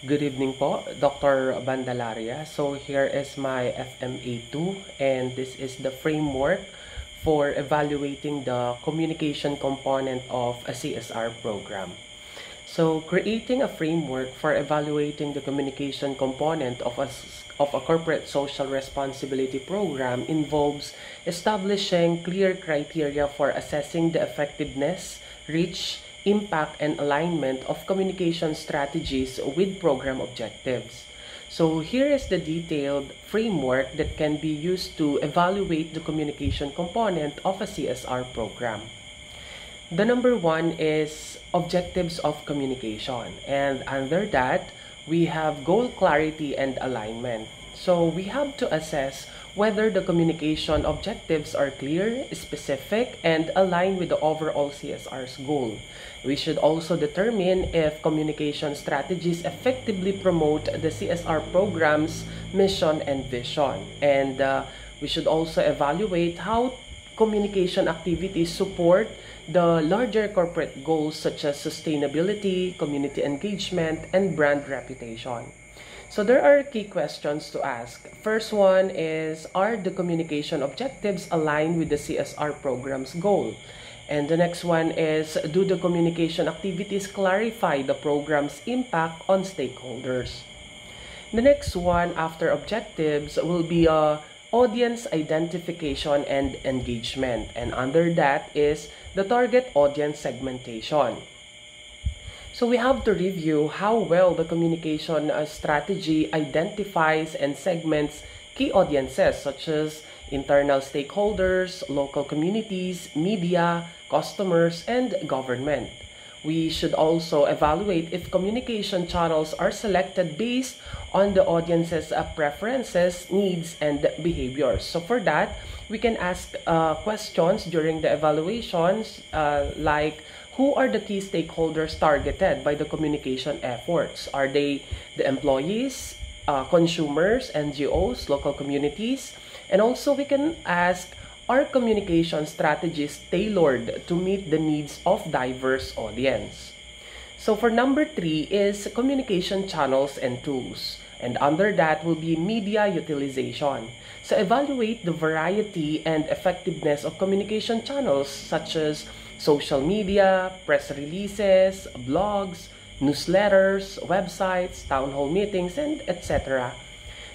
Good evening po, Dr. Bandalaria. So here is my FMA2 and this is the framework for evaluating the communication component of a CSR program. So creating a framework for evaluating the communication component of a corporate social responsibility program involves establishing clear criteria for assessing the effectiveness, reach, impact, and alignment of communication strategies with program objectives. So here is the detailed framework that can be used to evaluate the communication component of a CSR program. The number one is objectives of communication, and under that, we have goal clarity and alignment. So we have to assess whether the communication objectives are clear, specific, and aligned with the overall CSR's goal. We should also determine if communication strategies effectively promote the CSR program's mission and vision. And we should also evaluate how communication activities support the larger corporate goals such as sustainability, community engagement, and brand reputation. So there are key questions to ask. First one is, are the communication objectives aligned with the CSR program's goal? And the next one is, do the communication activities clarify the program's impact on stakeholders? The next one after objectives will be audience identification and engagement. And under that is the target audience segmentation. So we have to review how well the communication strategy identifies and segments key audiences such as internal stakeholders, local communities, media, customers, and government. We should also evaluate if communication channels are selected based on the audience's preferences, needs, and behaviors. So for that, we can ask questions during the evaluations like, who are the key stakeholders targeted by the communication efforts? Are they the employees, consumers, NGOs, local communities? And also we can ask, are communication strategies tailored to meet the needs of diverse audience? So for number 3 is communication channels and tools. And under that will be media utilization. So evaluate the variety and effectiveness of communication channels such as social media, press releases, blogs, newsletters, websites, town hall meetings, and etc.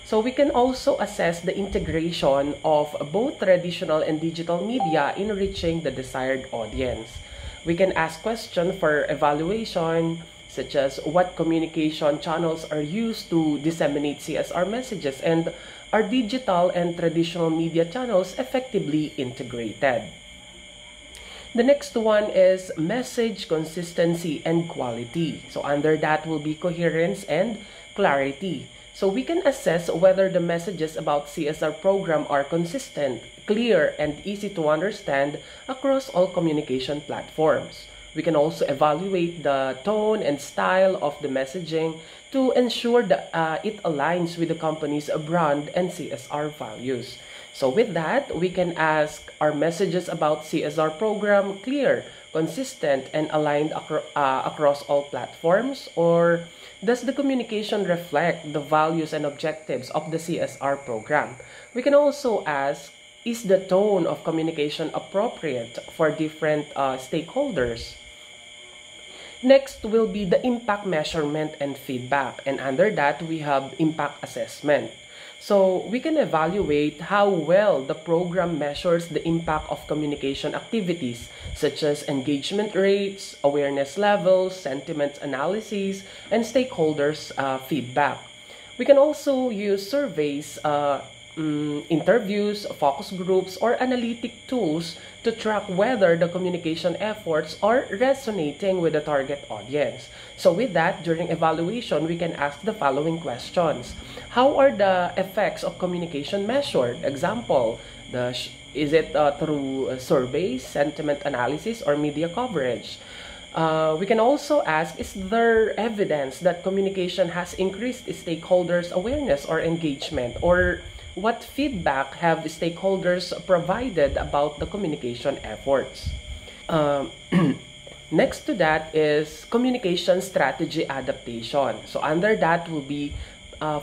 So we can also assess the integration of both traditional and digital media in reaching the desired audience. We can ask questions for evaluation such as what communication channels are used to disseminate CSR messages, and are digital and traditional media channels effectively integrated. The next one is message consistency and quality. So under that will be coherence and clarity. So we can assess whether the messages about CSR program are consistent, clear, and easy to understand across all communication platforms. We can also evaluate the tone and style of the messaging to ensure that it aligns with the company's brand and CSR values. So with that, we can ask, are messages about CSR program clear, consistent, and aligned across all platforms? Or does the communication reflect the values and objectives of the CSR program? We can also ask, is the tone of communication appropriate for different stakeholders? Next will be the impact measurement and feedback. And under that, we have impact assessment. So we can evaluate how well the program measures the impact of communication activities such as engagement rates, awareness levels, sentiment analysis, and stakeholders' feedback. We can also use surveys, interviews, focus groups, or analytic tools to track whether the communication efforts are resonating with the target audience. So with that, during evaluation, we can ask the following questions. How are the effects of communication measured? Example, is it through surveys, sentiment analysis, or media coverage? We can also ask, is there evidence that communication has increased stakeholders' awareness or engagement? Or what feedback have stakeholders provided about the communication efforts? Next to that is communication strategy adaptation. So under that will be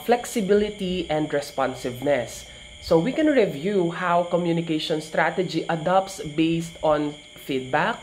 flexibility and responsiveness. So we can review how communication strategy adapts based on feedback,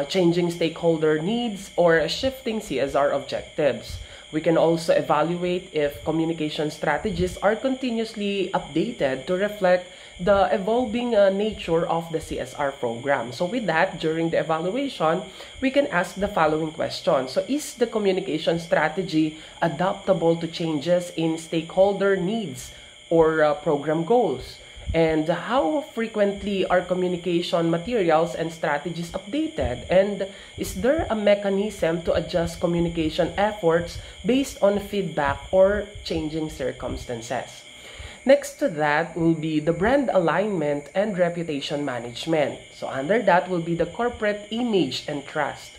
changing stakeholder needs, or shifting CSR objectives. We can also evaluate if communication strategies are continuously updated to reflect the evolving nature of the CSR program. So with that, during the evaluation, we can ask the following question. So is the communication strategy adaptable to changes in stakeholder needs or program goals? And how frequently are communication materials and strategies updated? And is there a mechanism to adjust communication efforts based on feedback or changing circumstances? Next to that will be the brand alignment and reputation management. So under that will be the corporate image and trust.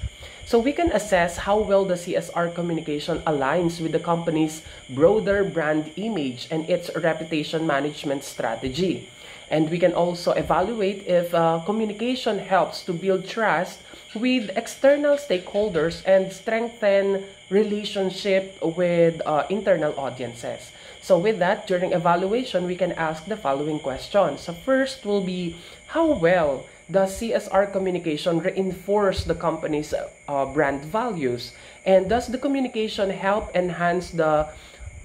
So we can assess how well the CSR communication aligns with the company's broader brand image and its reputation management strategy. And we can also evaluate if communication helps to build trust with external stakeholders and strengthen relationship with internal audiences. So with that, during evaluation, we can ask the following questions. So first will be, how well does CSR communication reinforce the company's brand values? And does the communication help enhance the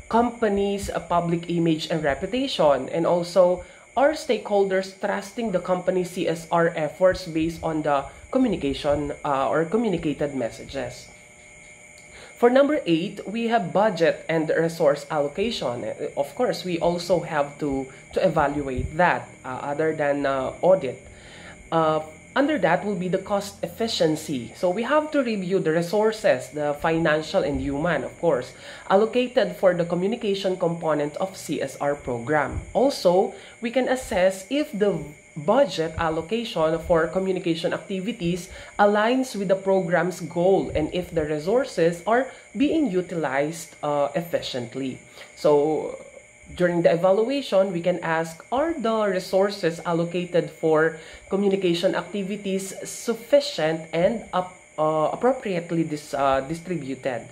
company's public image and reputation? And also, are stakeholders trusting the company's CSR efforts based on the communication or communicated messages? For number 8, we have budget and resource allocation. Of course, we also have to evaluate that other than audit. Under that will be the cost efficiency. So we have to review the resources, the financial and human, of course, allocated for the communication component of CSR program. Also, we can assess if the budget allocation for communication activities aligns with the program's goal and if the resources are being utilized efficiently. So during the evaluation, we can ask, are the resources allocated for communication activities sufficient and appropriately distributed?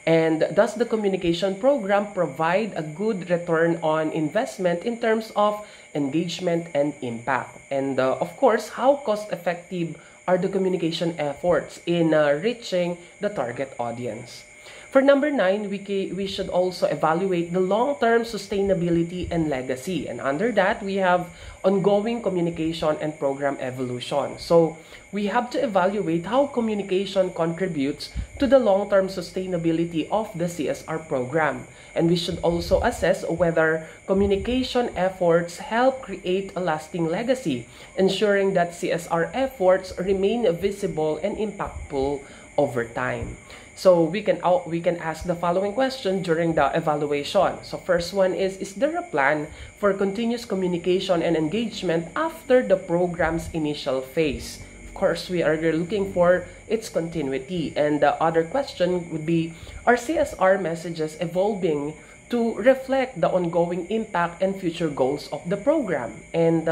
And does the communication program provide a good return on investment in terms of engagement and impact? And of course, how cost-effective are the communication efforts in reaching the target audience? For number 9, we should also evaluate the long-term sustainability and legacy. And under that, we have ongoing communication and program evolution. So we have to evaluate how communication contributes to the long-term sustainability of the CSR program. And we should also assess whether communication efforts help create a lasting legacy, ensuring that CSR efforts remain visible and impactful over time. So we can ask the following question during the evaluation. So first one is there a plan for continuous communication and engagement after the program's initial phase? Of course, we are looking for its continuity. And the other question would be, are CSR messages evolving to reflect the ongoing impact and future goals of the program? And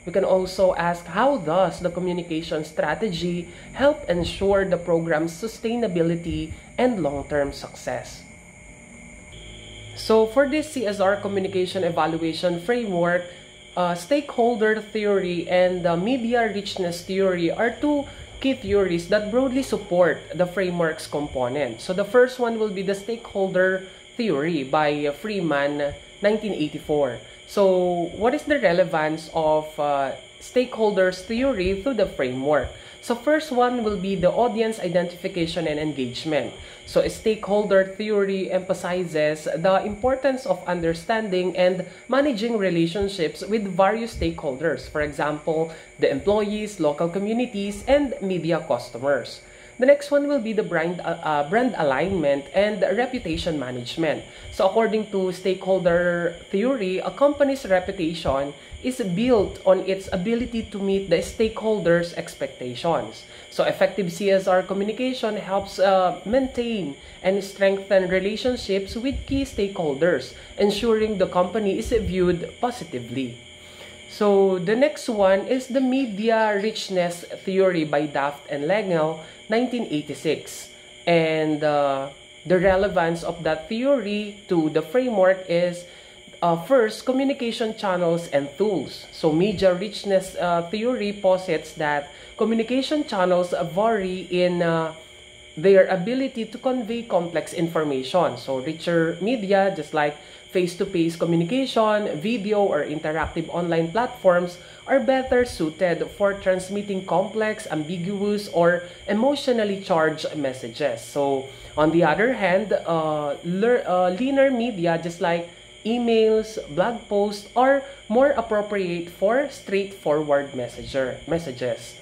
we can also ask, how does the communication strategy help ensure the program's sustainability and long-term success? So for this CSR communication evaluation framework, stakeholder theory and media richness theory are two key theories that broadly support the framework's component. So the first one will be the stakeholder theory by Freeman, 1984. So what is the relevance of stakeholders theory to the framework? So first one will be the audience identification and engagement. So a stakeholder theory emphasizes the importance of understanding and managing relationships with various stakeholders. For example, the employees, local communities, and media customers. The next one will be the brand alignment and reputation management. So according to stakeholder theory, a company's reputation is built on its ability to meet the stakeholders' expectations. So effective CSR communication helps maintain and strengthen relationships with key stakeholders, ensuring the company is viewed positively. So the next one is the Media Richness Theory by Daft and Legel, 1986. And the relevance of that theory to the framework is first, communication channels and tools. So media richness theory posits that communication channels vary in their ability to convey complex information. So richer media, just like face-to-face communication, video, or interactive online platforms, are better suited for transmitting complex, ambiguous, or emotionally charged messages. So on the other hand, leaner media, just like emails, blog posts, are more appropriate for straightforward messages.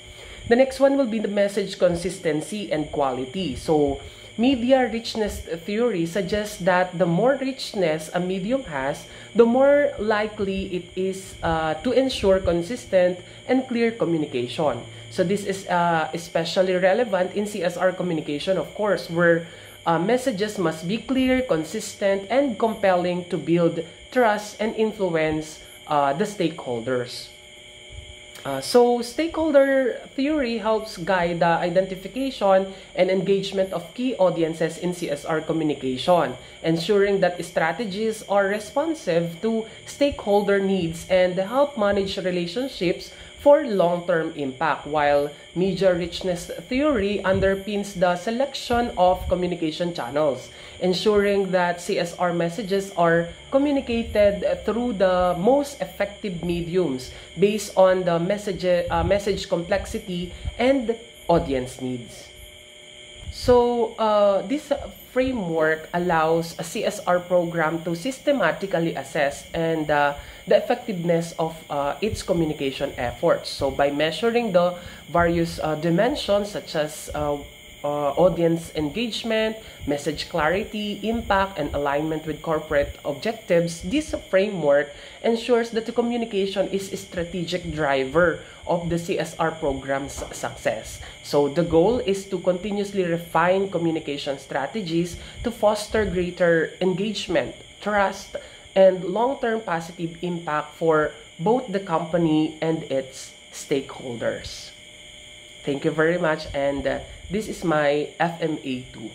The next one will be the message consistency and quality. So, media richness theory suggests that the more richness a medium has, the more likely it is to ensure consistent and clear communication. So, this is especially relevant in CSR communication, of course, where messages must be clear, consistent, and compelling to build trust and influence the stakeholders. So, stakeholder theory helps guide the identification and engagement of key audiences in CSR communication, ensuring that strategies are responsive to stakeholder needs and help manage relationships for long-term impact, while media richness theory underpins the selection of communication channels, ensuring that CSR messages are communicated through the most effective mediums based on the message complexity and audience needs. So, this framework allows a CSR program to systematically assess and the effectiveness of its communication efforts. So, by measuring the various dimensions such as audience engagement, message clarity, impact, and alignment with corporate objectives, this framework ensures that the communication is a strategic driver of the CSR program's success. So the goal is to continuously refine communication strategies to foster greater engagement, trust, and long-term positive impact for both the company and its stakeholders. Thank you very much, and this is my FMA2.